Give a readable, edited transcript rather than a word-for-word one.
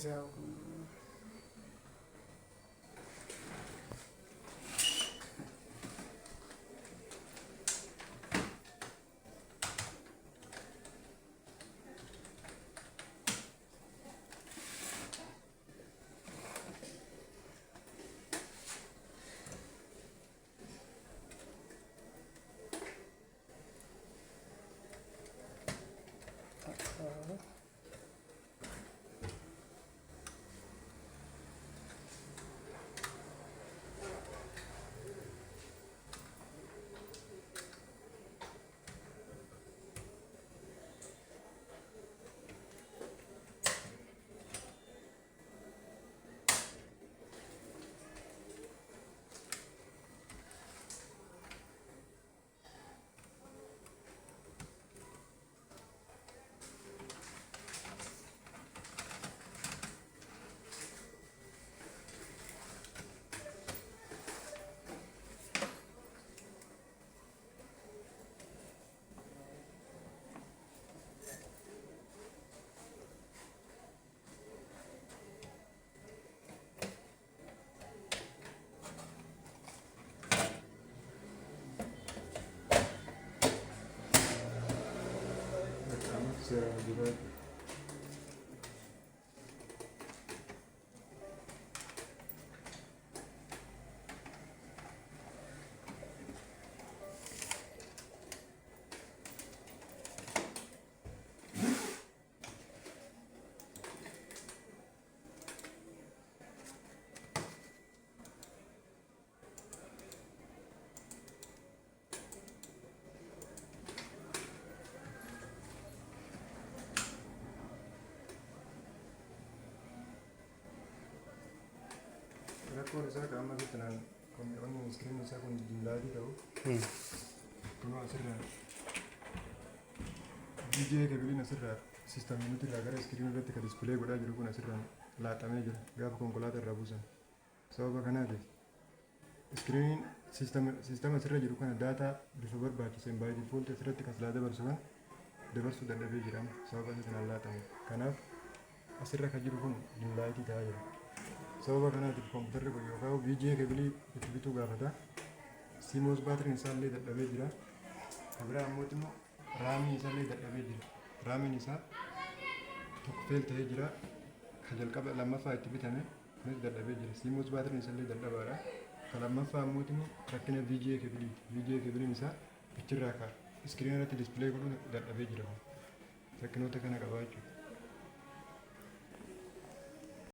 isaa Será rakkoon isaa qaama bitanaan qonni iskiriin isaa kun diimlaatii ta'u kunoo asirraa VGA kebiliin asirraa siistamii nuti irraa gara iskiriin irratti kan dispilee godhaa jiru kun asirraan laaxamee jira gaafa konkolaataa irraa buusan sababa kanaatiif iskiriiniin siistama asirra jiru kana daataa bifa barbaachiseen baay'ee diifooltii asirratti kan silaa dabarsu kan dabarsuu dadhabee jedhama sababa isa kanaan laaxame kanaaf asirra kan jiru kun diimlaatii ta'aa jira. sababa kanaatiif kompiitarri kun yookaan VGA kebilii itti bituu gaafata. CMOS baatiriin isaallee dadhabee jira. Kan biraa ammoo immoo raamiin isaallee dadhabee jira. Raamiin isaa tokko feel ta'ee jira. Kan jalqaba lammaffaa itti bitame kunis dadhabee jira. CMOS baatiriin isaallee dadhabaadha. Kan lammaffaa ammoo immoo rakkina VGA kebiliiti. VGA kebiliin isaa achirraa iskiriina irratti dispilee godhuun dadhabee jira. Rakkinoota kana qabaa jechuudha.